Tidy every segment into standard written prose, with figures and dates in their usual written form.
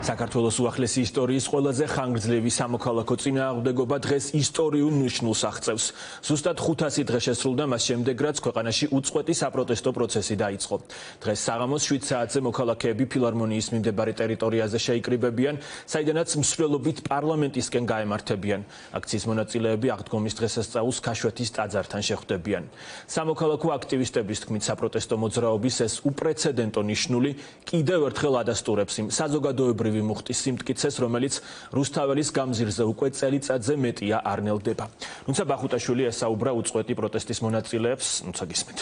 საქართველოს უახლესი ისტორიის ყველაზე ხანგრძლივი სამოქალაქო წინააღმდეგობა დღეს ისტორიულ ნიშნულს აღწევს. ზუსტად 500 დღე შესრულდა მას შემდეგ, რაც ქვეყანაში უწყვეტი საპროტესტო პროცესი დაიწყო. დღეს საღამოს 7 საათზე მოქალაქეები ფილარმონიის მიმდებარე ტერიტორიაზე შეიკრიბებიან, საიდანაც მსვლელობით პარლამენტისკენ გაემართებიან. აქციის მონაწილეები აღდგომის დღესასწაულს ქაშვეთის ტაძართან შეხვდებიან. სამოქალაქო აქტივისტების თქმით, საპროტესტო მოძრაობის ეს უპრეცედენტო ნიშნული კიდევ ერთხელ ადასტურებს იმ საზოგადოებრივ მუხტის სიმტკიცეს, რომელიც რუსთაველის გამზირზე უკვე წელიწადზე მეტია არ ნელდება. თუმცა ბახუტაშვილი ესაუბრა უწყვეტი პროტესტის მონაწილეებს, გისმით.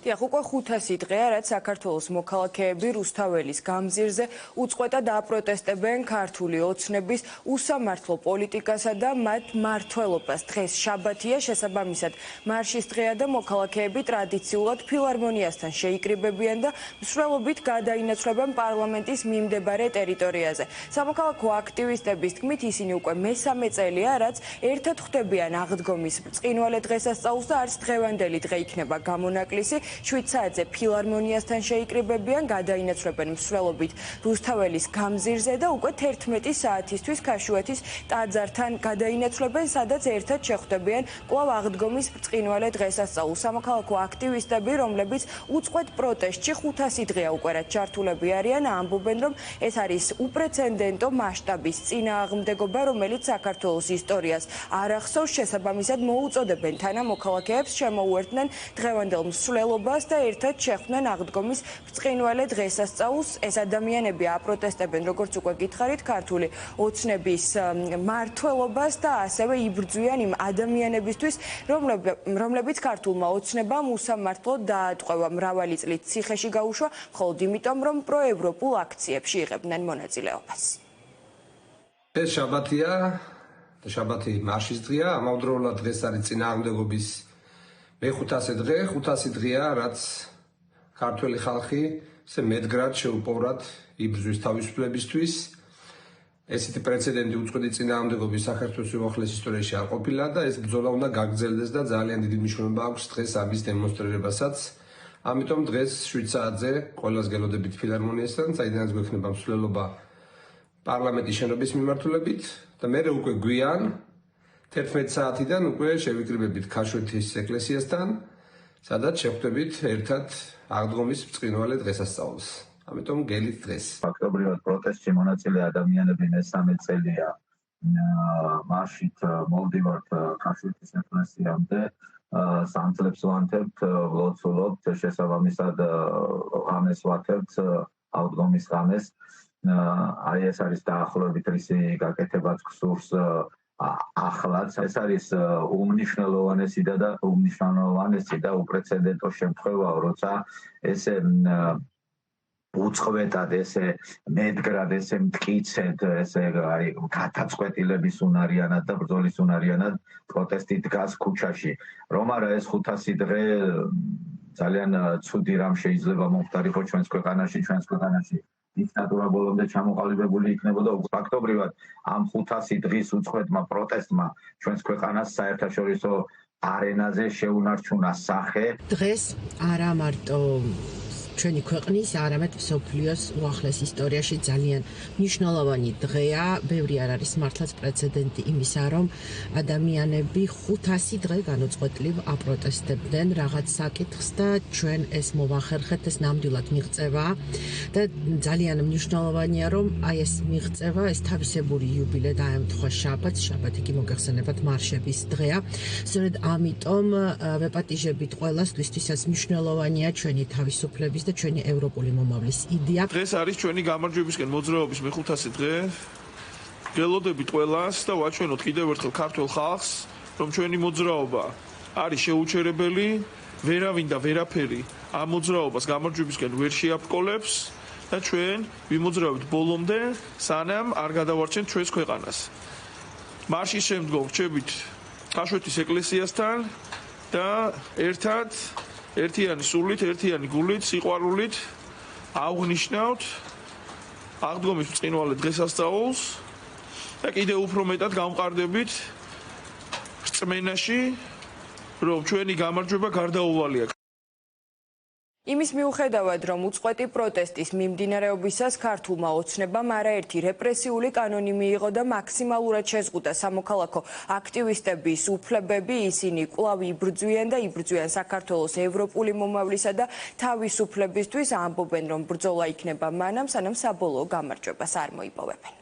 დიახ, უკვე 500 დღეა, რაც საქართველოს მოქალაქეები რუსთაველის გამზირზე უწყვეტად აპროტესტებენ ქართული ოცნების უსამართლო პოლიტიკასა და მათ მმართველობას. დღეს შაბათია, შესაბამისად მარშის დღეა და მოქალაქეები ტრადიციულად ფილარმონიასთან შეიკრიბებიან და მსვლელობით გადაინაცვლებენ პარლამენტის მიმდებარე ტერიტორიაზე. სამოქალაქო აქტივისტების თქმით, ისინი უკვე მესამე წელია, რაც ერთად ხვდებიან აღდგომის ბრწყინვალე დღესასწაულს და არც დღევანდელი დღე იქნება გამონაკლისი. 7 საათზე ფილარმონიასთან შეიკრიბებიან, გადაინაცვლებენ მსვლელობით რუსთაველის გამზირზე და უკვე 11 საათისთვის ქაშვეთის ტაძართან გადაინაცვლებენ, სადაც ერთად შეხვდებიან კვლავ აღდგომის ბრწყინვალე დღესასწაულს. სამოქალაქო აქტივისტები, რომლებიც უწყვეტ პროტესტში 500 დღეა უკვე რაც ჩართულები არიან, ამბობენ, რომ ეს არის უპრეცედენტო მასშტაბის წინააღმდეგობა, რომელიც საქართველოს ისტორიას არ ახსოვს. შესაბამისად მოუწოდებენ თანამოქალაქეებს შემოუერთდნენ დღევანდელ მსვლელობას და ერთად შეხვდნენ აღდგომის ბრწყინვალე დღესასწაულს. ეს ადამიანები აპროტესტებენ, როგორც უკვე გითხარით, ქართული ოცნების მმართველობას და ასევე იბრძვიან იმ ადამიანებისთვის, რომლებიც ქართულმა ოცნებამ უსამართლოდ დაატყვევა, მრავალი წლით ციხეში გაუშვა, მხოლოდ იმიტომ, რომ პროევროპულ აქციებში იღებდნენ მონაწილეობას. ეს შაბათია, შაბათი მარშის დღეა, ამავდროულად დღეს არის წინააღმდეგობის მე-500 დღე, 500 დღეა, რაც ქართველი ხალხი მეტგრად შეუპოვრად იბრძვის თავისუფლებისთვის. ესეთი პრეცედენტი უწყვეტი წინააღმდეგობის საქართველოს უახლეს ისტორიაში არ ყოფილა და ეს ბრძოლა უნდა გაგრძელდეს და ძალიან დიდი მნიშვნელობა აქვს დღეს ამის დემონსტრირებასაც. ამიტომ დღეს 7 საათზე ყველას გელოდებით ფილარმონიასთან, საიდანაც გვექნება მსვლელობა პარლამენტის შენობის მიმართულებით და მერე უკვე გვიან 11 საათიდან უკვე შევიკრიბებით ქაშვეთის ეკლესიასთან, სადაც შეხვდებით ერთად აღდგომის ბრწყინვალე დღესასწაულს. ამიტომ გელით დღეს. ფაქტობრივად პროტესტში მონაწილე ადამიანები მესამე წელია მარშით მოვდივართ ქაშვეთის ეკლესიამდე, სამწლებს ვანთებთ, ვლოცულობთ, შესაბამისად ღამეს ვათებთ, აღდგომის ღამეს. აი ეს არის დაახლოებით რისი გაკეთებაც გსურს ახლაც. ეს არის უმნიშვნელოვანესი და უპრეცედენტო შემთხვევაა, როცა ესე უწყვეტად, ესე მეტგრად, ესე მტკიცედ, ესე გადაწყვეტილების უნარიანად და ბრძოლის უნარიანად პროტესტი დგას ქუჩაში. რომ არა ეს 500 დღე ძალიან ცუდი რამ შეიძლება მომხდარიყო ჩვენს ქვეყანაში. დიქტატურა ბოლომდე ჩამოყალიბებული იქნებოდა. ფაქტობრივად ამ 500 დღის უწყვეტმა პროტესტმა ჩვენს ქვეყანას საერთაშორისო არენაზე შეუნარჩუნა სახე. დღეს არა მარტო ჩვენი ქვეყნის, არამედ მსოფლიოს უახლეს ისტორიაში ძალიან მნიშვნელოვანი დღეა. ბევრი არ არის მართლაც პრეცედენტი იმისა, რომ ადამიანები 500 დღე განუწყვეტლივ აპროტესტებდნენ რაღაც საკითხს და ჩვენ ეს მოვახერხეთ, ეს ნამდვილად მიღწევა და ძალიან მნიშვნელოვანია, რომ აი ეს მიღწევა, ეს თავისებური იუბილე დაემთხვა შაბათს, შაბათი კი მოგეხსენებათ მარშების დღეა. სწორედ ამიტომ ვეპატიჟებით ყველას, ვისთვისაც მნიშვნელოვანია ჩვენი თავისუფლების და ჩვენი ევროპული მომავლის იდეა. დღეს არის ჩვენი გამარჯვებისკენ მოძრაობის მე-500 დღე. გელოდებით ყველას და ვაჩვენოთ კიდევ ერთხელ ქართულ ხალხს, რომ ჩვენი მოძრაობა არის შეუჩერებელი, ვერავინ და ვერაფერი ამ მოძრაობას გამარჯვებისკენ ვერ შეაბრკოლებს და ჩვენ ვიმოძრაობთ ბოლომდე, სანამ არ გადავარჩენთ ჩვენს ქვეყანას. მარშის შემდგომ რჩებით ქაშვეთის ეკლესიასთან და ერთად ერთიანი სულით, ერთიანი გულით, სიყვარულით აღვნიშნავთ აღდგომის ბრწყინვალე დღესასწაულს და კიდევ უფრო მეტად გამყარდებით რწმენაში, რომ ჩვენი გამარჯვება გარდაუვალია. იმის მიუხედავად, რომ უწყვეტი პროტესტის მიმდინარეობისას ქართულმა ოცნებამ არაერთი რეპრესიული კანონი მიიღო და მაქსიმალურად შეზღუდა სამოქალაქო აქტივისტების უფლებები, ისინი კვლავ იბრძვიან საქართველოს ევროპული მომავლისა და თავისუფლებისთვის, ამბობენ, რომ ბრძოლა იქნება მანამ, სანამ საბოლოო გამარჯვებას არ მოიპოვებენ.